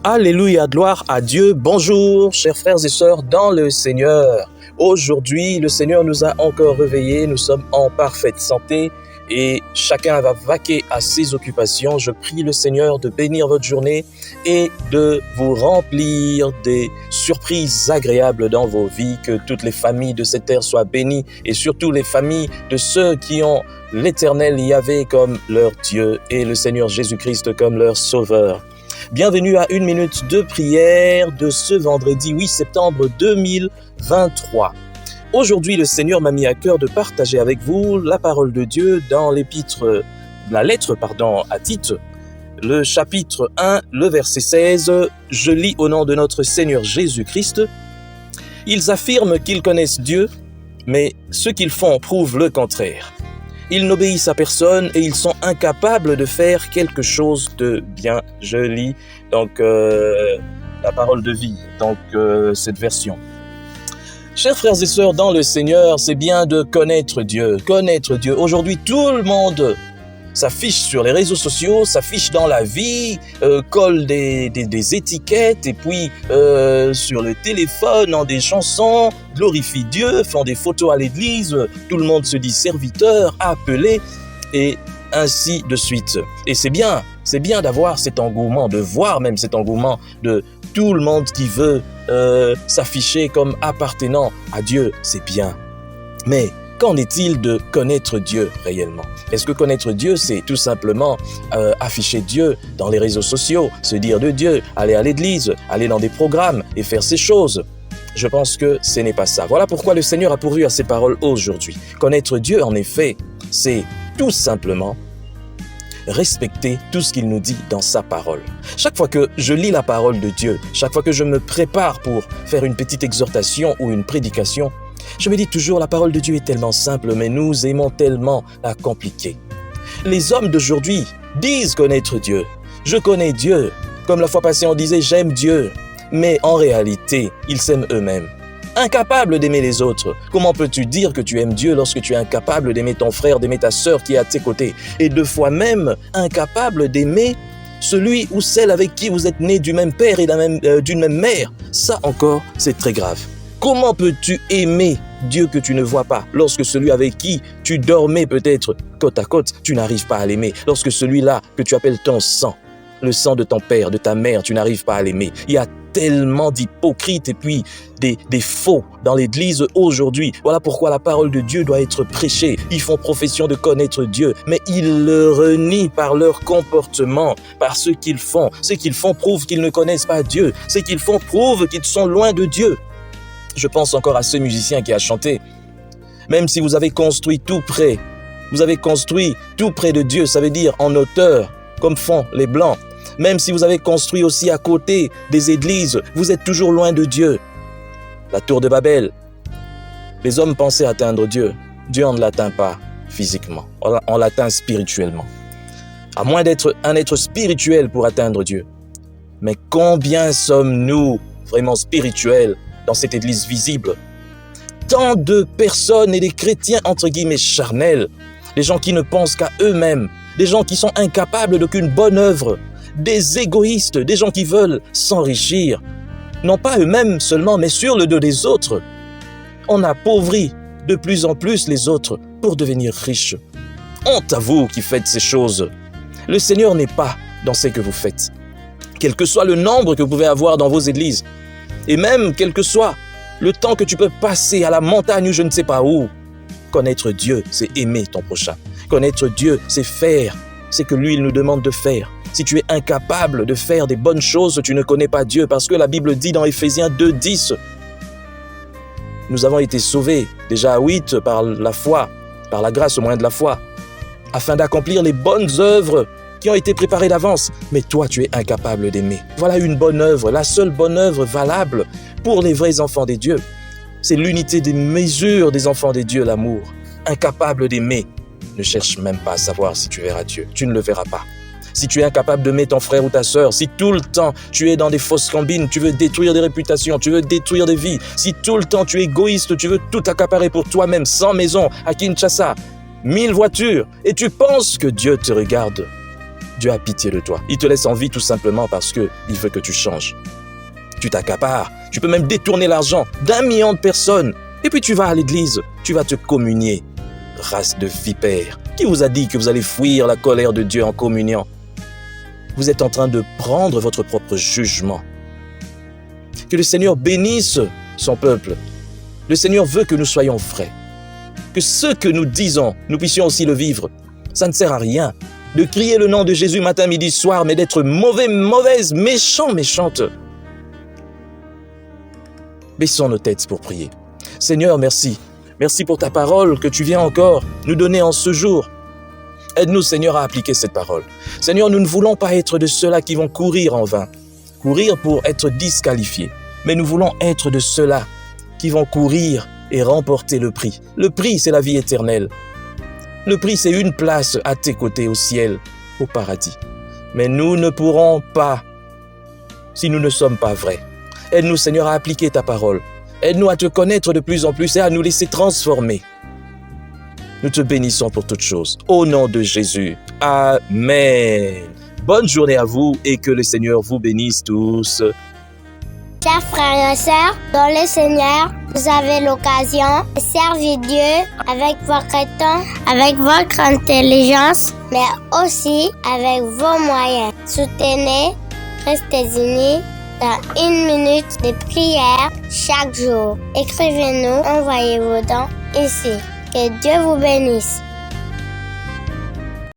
Alléluia, gloire à Dieu. Bonjour, chers frères et sœurs dans le Seigneur. Aujourd'hui, le Seigneur nous a encore réveillés. Nous sommes en parfaite santé et chacun va vaquer à ses occupations. Je prie le Seigneur de bénir votre journée et de vous remplir des surprises agréables dans vos vies. Que toutes les familles de cette terre soient bénies et surtout les familles de ceux qui ont l'Éternel Yahvé comme leur Dieu et le Seigneur Jésus-Christ comme leur Sauveur. Bienvenue à une minute de prière de ce vendredi 8 septembre 2023. Aujourd'hui, le Seigneur m'a mis à cœur de partager avec vous la parole de Dieu dans la lettre à Tite, le chapitre 1, le verset 16. Je lis au nom de notre Seigneur Jésus-Christ. Ils affirment qu'ils connaissent Dieu, mais ce qu'ils font prouve le contraire. Ils n'obéissent à personne et ils sont incapables de faire quelque chose de bien. Je lis donc la parole de vie, cette version. Chers frères et sœurs dans le Seigneur, c'est bien de connaître Dieu. Connaître Dieu. Aujourd'hui, tout le monde s'affiche sur les réseaux sociaux, s'affiche dans la vie, colle des étiquettes et puis sur le téléphone, en des chansons, glorifie Dieu, font des photos à l'église, tout le monde se dit serviteur, appelé et ainsi de suite. Et c'est bien d'avoir cet engouement, de voir même cet engouement de tout le monde qui veut s'afficher comme appartenant à Dieu, c'est bien. Mais qu'en est-il de connaître Dieu réellement? Est-ce que connaître Dieu, c'est tout simplement afficher Dieu dans les réseaux sociaux, se dire de Dieu, aller à l'église, aller dans des programmes et faire ces choses? Je pense que ce n'est pas ça. Voilà pourquoi le Seigneur a pourvu à ces paroles aujourd'hui. Connaître Dieu, en effet, c'est tout simplement respecter tout ce qu'il nous dit dans sa parole. Chaque fois que je lis la parole de Dieu, chaque fois que je me prépare pour faire une petite exhortation ou une prédication, je me dis toujours, la parole de Dieu est tellement simple, mais nous aimons tellement la compliquer. Les hommes d'aujourd'hui disent connaître Dieu. Je connais Dieu. Comme la fois passée, on disait j'aime Dieu. Mais en réalité, ils s'aiment eux-mêmes. Incapables d'aimer les autres. Comment peux-tu dire que tu aimes Dieu lorsque tu es incapable d'aimer ton frère, d'aimer ta sœur qui est à tes côtés? Et deux fois même, incapable d'aimer celui ou celle avec qui vous êtes nés du même père et d'une même mère. Ça encore, c'est très grave. Comment peux-tu aimer Dieu que tu ne vois pas lorsque celui avec qui tu dormais peut-être côte à côte, tu n'arrives pas à l'aimer? Lorsque celui-là que tu appelles ton sang, le sang de ton père, de ta mère, tu n'arrives pas à l'aimer. Il y a tellement d'hypocrites et puis des faux dans l'église aujourd'hui. Voilà pourquoi la parole de Dieu doit être prêchée. Ils font profession de connaître Dieu, mais ils le renient par leur comportement, par ce qu'ils font. Ce qu'ils font prouve qu'ils ne connaissent pas Dieu. Ce qu'ils font prouve qu'ils sont loin de Dieu. Je pense encore à ce musicien qui a chanté. Même si vous avez construit tout près de Dieu, ça veut dire en hauteur, comme font les Blancs. Même si vous avez construit aussi à côté des églises, vous êtes toujours loin de Dieu. La tour de Babel, les hommes pensaient atteindre Dieu. Dieu ne l'atteint pas physiquement, on l'atteint spirituellement. À moins d'être un être spirituel pour atteindre Dieu. Mais combien sommes-nous vraiment spirituels dans cette église visible? Tant de personnes et des chrétiens entre guillemets charnels, des gens qui ne pensent qu'à eux-mêmes, des gens qui sont incapables d'aucune bonne œuvre, des égoïstes, des gens qui veulent s'enrichir, non pas eux-mêmes seulement, mais sur le dos des autres. On appauvrit de plus en plus les autres pour devenir riches. Honte à vous qui faites ces choses. Le Seigneur n'est pas dans ce que vous faites. Quel que soit le nombre que vous pouvez avoir dans vos églises, et même quel que soit le temps que tu peux passer à la montagne ou je ne sais pas où, connaître Dieu, c'est aimer ton prochain. Connaître Dieu, c'est faire ce que lui, il nous demande de faire. Si tu es incapable de faire des bonnes choses, tu ne connais pas Dieu, parce que la Bible dit dans Éphésiens 2:10, nous avons été sauvés, déjà à 8, par la foi, par la grâce au moyen de la foi, afin d'accomplir les bonnes œuvres qui ont été préparées d'avance. Mais toi, tu es incapable d'aimer. Voilà une bonne œuvre, la seule bonne œuvre valable pour les vrais enfants des dieux. C'est l'unité des mesures des enfants des dieux, l'amour. Incapable d'aimer, ne cherche même pas à savoir si tu verras Dieu. Tu ne le verras pas. Si tu es incapable d'aimer ton frère ou ta sœur, si tout le temps tu es dans des fausses combines, tu veux détruire des réputations, tu veux détruire des vies, si tout le temps tu es égoïste, tu veux tout accaparer pour toi-même, 100 maisons à Kinshasa, 1000 voitures, et tu penses que Dieu te regarde, Dieu a pitié de toi. Il te laisse en vie tout simplement parce qu'il veut que tu changes. Tu t'accapares. Tu peux même détourner l'argent d'1 million de personnes. Et puis tu vas à l'église. Tu vas te communier. Race de vipères. Qui vous a dit que vous allez fuir la colère de Dieu en communiant? Vous êtes en train de prendre votre propre jugement. Que le Seigneur bénisse son peuple. Le Seigneur veut que nous soyons vrais. Que ce que nous disons, nous puissions aussi le vivre. Ça ne sert à rien de crier le nom de Jésus matin, midi, soir, mais d'être mauvais, mauvaise, méchant, méchante. Baissons nos têtes pour prier. Seigneur, merci. Merci pour ta parole que tu viens encore nous donner en ce jour. Aide-nous, Seigneur, à appliquer cette parole. Seigneur, nous ne voulons pas être de ceux-là qui vont courir en vain. Courir pour être disqualifiés. Mais nous voulons être de ceux-là qui vont courir et remporter le prix. Le prix, c'est la vie éternelle. Le prix, c'est une place à tes côtés au ciel, au paradis. Mais nous ne pourrons pas si nous ne sommes pas vrais. Aide-nous, Seigneur, à appliquer ta parole. Aide-nous à te connaître de plus en plus et à nous laisser transformer. Nous te bénissons pour toutes choses. Au nom de Jésus. Amen. Bonne journée à vous et que le Seigneur vous bénisse tous. Chers frères et sœurs, dans le Seigneur, vous avez l'occasion de servir Dieu avec votre temps, avec votre intelligence, mais aussi avec vos moyens. Soutenez, restez unis dans 1 minute de prière chaque jour. Écrivez-nous, envoyez vos dons ici. Que Dieu vous bénisse.